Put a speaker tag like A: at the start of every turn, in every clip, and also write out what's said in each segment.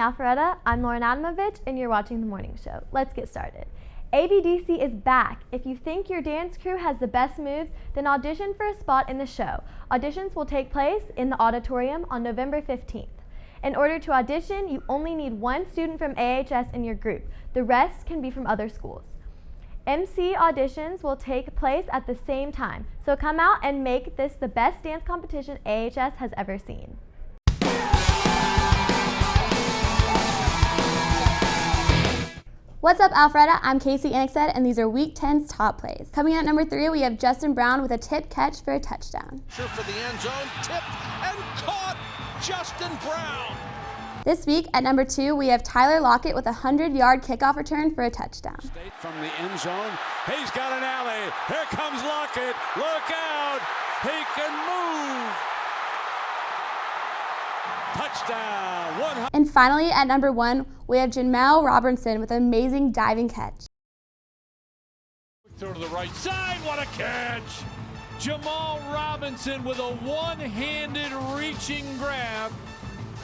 A: Alpharetta. I'm Lauren Adamovich, and you're watching The Morning Show. Let's get started. ABDC is back. If you think your dance crew has the best moves, then audition for a spot in the show. Auditions will take place in the auditorium on November 15th. In order to audition, you only need one student from AHS in your group. The rest can be from other schools. MC auditions will take place at the same time, so come out and make this the best dance competition AHS has ever seen.
B: What's up, Alpharetta? I'm Casey Anickstead, and these are Week 10's top plays. Coming in at number 3, we have Justin Brown with a tip catch for a touchdown.
C: For the end zone, tipped and caught, Justin Brown.
B: This week at number 2, we have Tyler Lockett with a 100-yard kickoff return for a touchdown.
C: From the end zone, he's got an alley. Here comes Lockett. Look out. He can move. Touchdown.
B: And finally, at number 1, we have Jamel Robinson with an amazing diving catch.
C: Throw to the right side. What a catch. Jamal Robinson with a one-handed reaching grab.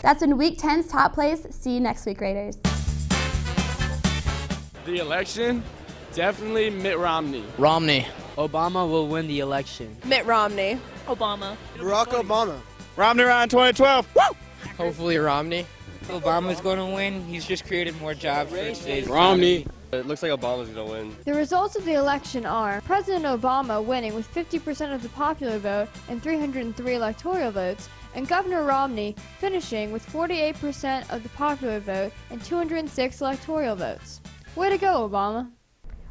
B: That's in Week 10's top plays. See you next week, Raiders.
D: The election, definitely Mitt Romney.
E: Romney.
F: Obama will win the election.
G: Mitt Romney.
H: Obama.
I: Barack Obama.
D: Romney around 2012. Woo!
E: Hopefully Romney.
F: Obama's going to win. He's just created more jobs for today's
D: Romney. It looks like Obama's going to win.
H: The results of the election are President Obama winning with 50% of the popular vote and 303 electoral votes, and Governor Romney finishing with 48% of the popular vote and 206 electoral votes. Way to go, Obama.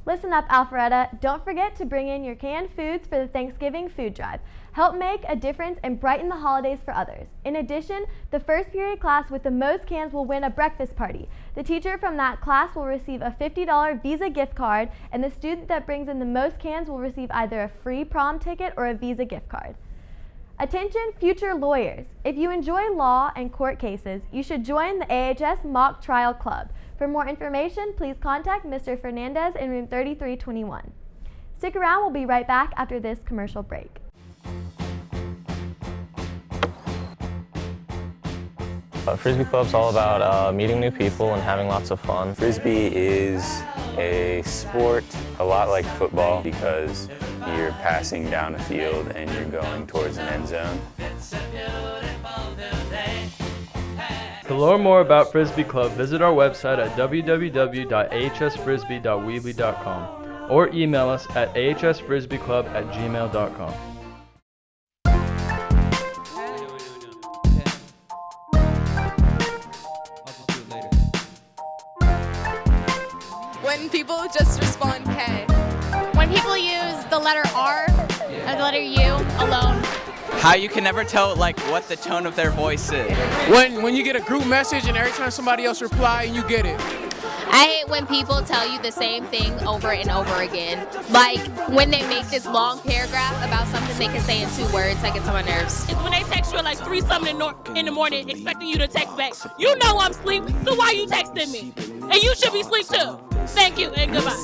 A: Listen up, Alpharetta. Don't forget to bring in your canned foods for the Thanksgiving food drive. Help make a difference and brighten the holidays for others. In addition, the first period class with the most cans will win a breakfast party. The teacher from that class will receive a $50 Visa gift card, and the student that brings in the most cans will receive either a free prom ticket or a Visa gift card. Attention, future lawyers. If you enjoy law and court cases, you should join the AHS Mock Trial Club. For more information, please contact Mr. Fernandez in room 3321. Stick around, we'll be right back after this commercial break.
J: Frisbee Club's all about meeting new people and having lots of fun. Frisbee is a sport a lot like football because you're passing down a field and you're going towards an end zone.
K: To learn more about Frisbee Club, visit our website at www.ahsfrisbee.weebly.com or email us at ahsfrisbeeclub@gmail.com.
G: When people just respond K.
L: When people use the letter R and the letter U alone.
E: How you can never tell what the tone of their voice is.
I: When you get a group message and every time somebody else replies and you get it.
L: I hate when people tell you the same thing over and over again. Like when they make this long paragraph about something they can say in 2 words, that gets on my nerves.
M: It's when they text you at like 3-something in the morning expecting you to text back. You know I'm asleep, so why you texting me? And you should be asleep too. Thank you and goodbye.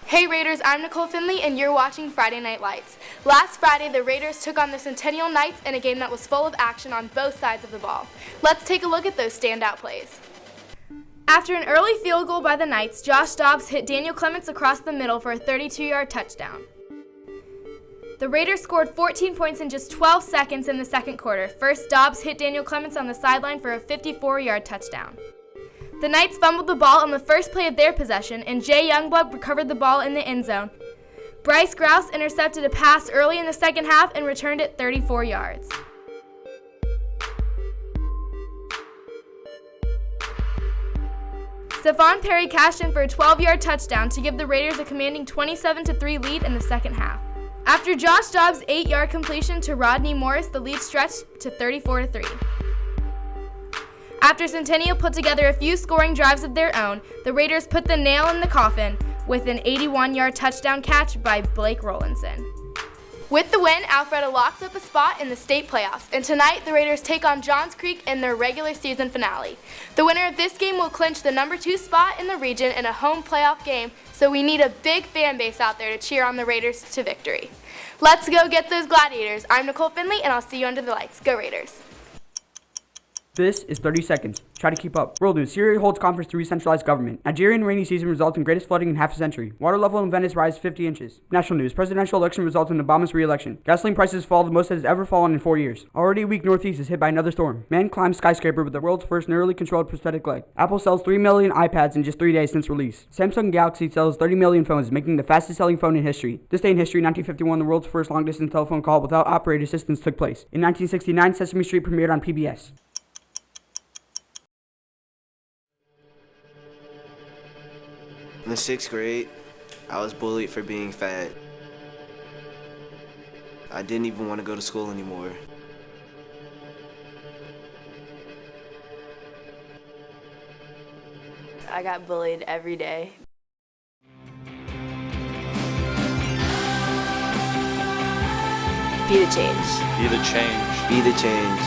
N: Hey Raiders, I'm Nicole Finley and you're watching Friday Night Lights. Last Friday, the Raiders took on the Centennial Knights in a game that was full of action on both sides of the ball. Let's take a look at those standout plays. After an early field goal by the Knights, Josh Dobbs hit Daniel Clements across the middle for a 32-yard touchdown. The Raiders scored 14 points in just 12 seconds in the second quarter. First, Dobbs hit Daniel Clements on the sideline for a 54-yard touchdown. The Knights fumbled the ball on the first play of their possession, and Jay Youngblood recovered the ball in the end zone. Bryce Grouse intercepted a pass early in the second half and returned it 34 yards. Stephon Perry cashed in for a 12-yard touchdown to give the Raiders a commanding 27-3 lead in the second half. After Josh Dobbs' 8-yard completion to Rodney Morris, the lead stretched to 34-3. After Centennial put together a few scoring drives of their own, the Raiders put the nail in the coffin with an 81-yard touchdown catch by Blake Rollinson. With the win, Alpharetta locks up a spot in the state playoffs, and tonight the Raiders take on Johns Creek in their regular season finale. The winner of this game will clinch the number 2 spot in the region in a home playoff game, so we need a big fan base out there to cheer on the Raiders to victory. Let's go get those Gladiators. I'm Nicole Finley, and I'll see you under the lights. Go Raiders.
O: This is 30 seconds. Try to keep up. World news. Syria holds conference to re-centralize government. Nigerian rainy season results in greatest flooding in half a century. Water level in Venice rise 50 inches. National news. Presidential election results in Obama's re-election. Gasoline prices fall the most that has ever fallen in 4 years. Already weak Northeast is hit by another storm. Man climbs skyscraper with the world's first neurally controlled prosthetic leg. Apple sells 3 million iPads in just 3 days since release. Samsung Galaxy sells 30 million phones, making the fastest selling phone in history. This day in history, 1951, the world's first long distance telephone call without operator assistance took place. In 1969, Sesame Street premiered on PBS.
P: In the 6th grade, I was bullied for being fat. I didn't even want to go to school anymore.
Q: I got bullied every day. Be the change.
R: Be the change.
P: Be the change.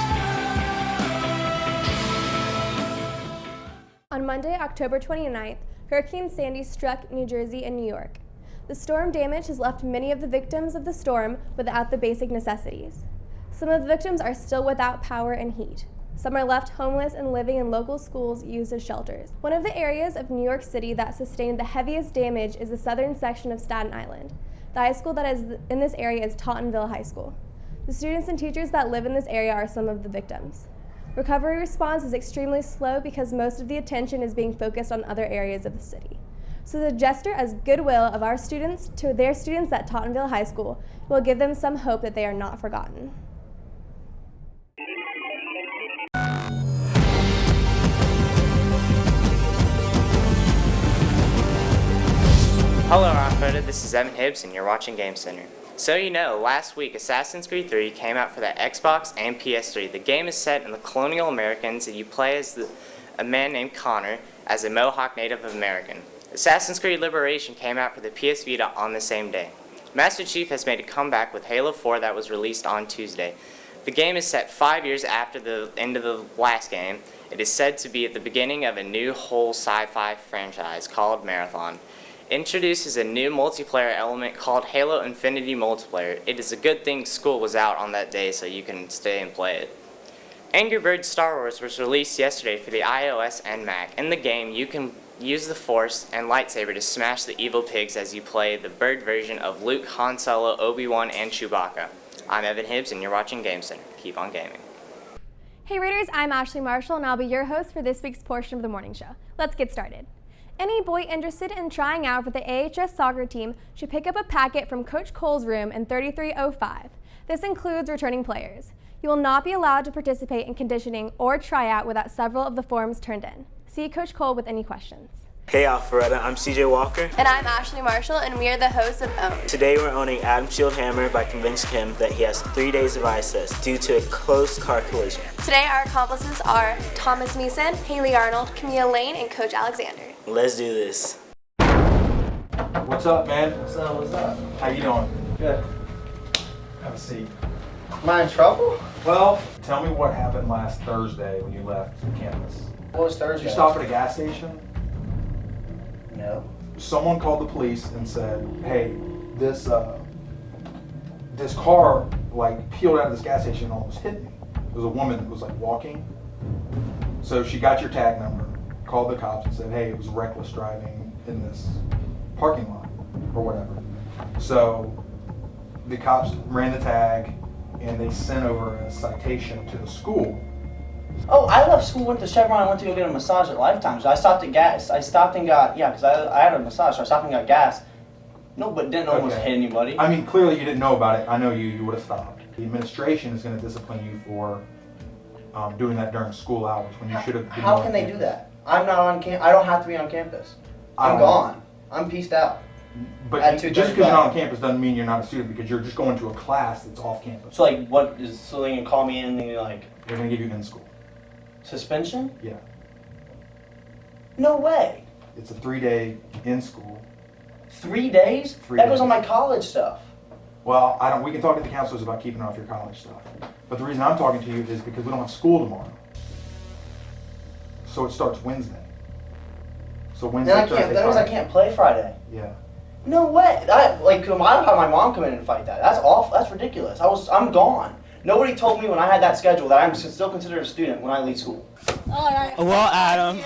S: On Monday, October 29th, Hurricane Sandy struck New Jersey and New York. The storm damage has left many of the victims of the storm without the basic necessities. Some of the victims are still without power and heat. Some are left homeless and living in local schools used as shelters. One of the areas of New York City that sustained the heaviest damage is the southern section of Staten Island. The high school that is in this area is Tottenville High School. The students and teachers that live in this area are some of the victims. Recovery response is extremely slow because most of the attention is being focused on other areas of the city. So the gesture as goodwill of our students to their students at Tottenville High School will give them some hope that they are not forgotten.
T: Hello Alpharetta, this is Evan Hibbs and you're watching Game Center. So you know, last week Assassin's Creed 3 came out for the Xbox and PS3. The game is set in the colonial Americans and you play as a man named Connor as a Mohawk Native American. Assassin's Creed Liberation came out for the PS Vita on the same day. Master Chief has made a comeback with Halo 4 that was released on Tuesday. The game is set 5 years after the end of the last game. It is said to be at the beginning of a new whole sci-fi franchise called Marathon. Introduces a new multiplayer element called Halo Infinity Multiplayer. It is a good thing school was out on that day so you can stay and play it. Angry Birds Star Wars was released yesterday for the iOS and Mac. In the game, you can use the Force and lightsaber to smash the evil pigs as you play the bird version of Luke, Han Solo, Obi-Wan, and Chewbacca. I'm Evan Hibbs and you're watching Game Center. Keep on gaming.
S: Hey Raiders, I'm Ashley Marshall and I'll be your host for this week's portion of the morning show. Let's get started. Any boy interested in trying out for the AHS soccer team should pick up a packet from Coach Cole's room in 3305. This includes returning players. You will not be allowed to participate in conditioning or tryout without several of the forms turned in. See Coach Cole with any questions.
U: Hey Alpharetta, I'm CJ Walker.
Q: And I'm Ashley Marshall, and we are the hosts of OWN.
U: Today we're owning Adam Shieldhammer by convincing him that he has 3 days of ISS due to a close car collision.
Q: Today our accomplices are Thomas Meeson, Haley Arnold, Camille Lane, and Coach Alexander.
U: Let's do this.
V: What's up, man?
W: What's up, what's up?
V: How you doing?
W: Good.
V: Have a seat.
W: Am I in trouble?
V: Well, tell me what happened last Thursday when you left campus.
W: What was Thursday?
V: Did you stop at a gas station?
W: No.
V: Someone called the police and said, hey, this car like peeled out of this gas station and almost hit me. It was a woman that was like walking. So she got your tag number, called the cops and said, hey, it was reckless driving in this parking lot or whatever. So the cops ran the tag and they sent over a citation to the school.
W: Oh, I left school, went to Chevron, I went to go get a massage at Lifetime. So I stopped at gas. I stopped and got, because I had a massage, so I stopped and got gas. No, but didn't almost hit anybody.
V: I mean, clearly you didn't know about it. I know you would have stopped. The administration is going to discipline you for doing that during school hours when you should have been.
W: How can they do that? I'm not on campus. I don't have to be on campus. I'm gone. I'm peaced out.
V: But just because you're not on campus doesn't mean you're not a student, because you're just going to a class that's off campus.
W: So like, so they can call me in and they're like...
V: They're going to give you in school.
W: Suspension?
V: Yeah.
W: No way.
V: It's a 3-day in school.
W: 3 days? That goes on my college stuff.
V: Well, we can talk to the counselors about keeping off your college stuff. But the reason I'm talking to you is because we don't have school tomorrow. So it starts Wednesday. So Wednesday,
W: That
V: Thursday,
W: means I
V: Friday.
W: can't play Friday.
V: Yeah.
W: No way. I don't have my mom come in and fight that. That's awful. That's ridiculous. I'm gone. Nobody told me when I had that schedule that I'm still considered a student when I leave school.
G: All right.
W: Well, Adam.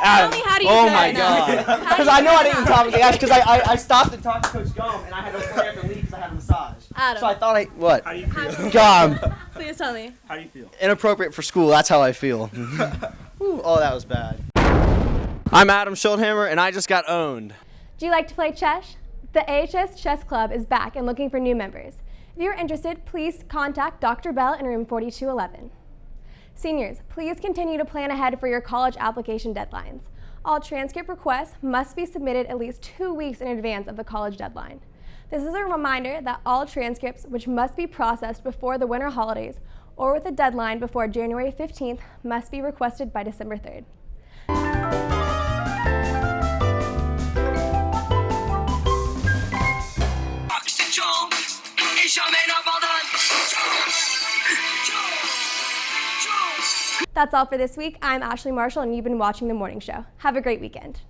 G: Tell me how do you
W: Oh
G: feel
W: my
G: right now?
W: God.
G: How do
W: Because
G: you
W: I know
G: feel
W: I didn't
G: now?
W: talk to Ash because I stopped and talked to Coach Gum and I had to leave because I had a massage.
G: Adam.
W: So I thought what?
G: How do you feel?
W: God,
G: Please tell me.
W: how do you feel? Inappropriate for school. That's how I feel. Ooh, oh, that was bad. I'm Adam Schulthammer and I just got owned.
S: Do you like to play chess? The AHS Chess Club is back and looking for new members. If you're interested, please contact Dr. Bell in room 4211. Seniors, please continue to plan ahead for your college application deadlines. All transcript requests must be submitted at least 2 weeks in advance of the college deadline. This is a reminder that all transcripts, which must be processed before the winter holidays or with a deadline before January 15th, must be requested by December 3rd. That's all for this week. I'm Ashley Marshall, and you've been watching The Morning Show. Have a great weekend.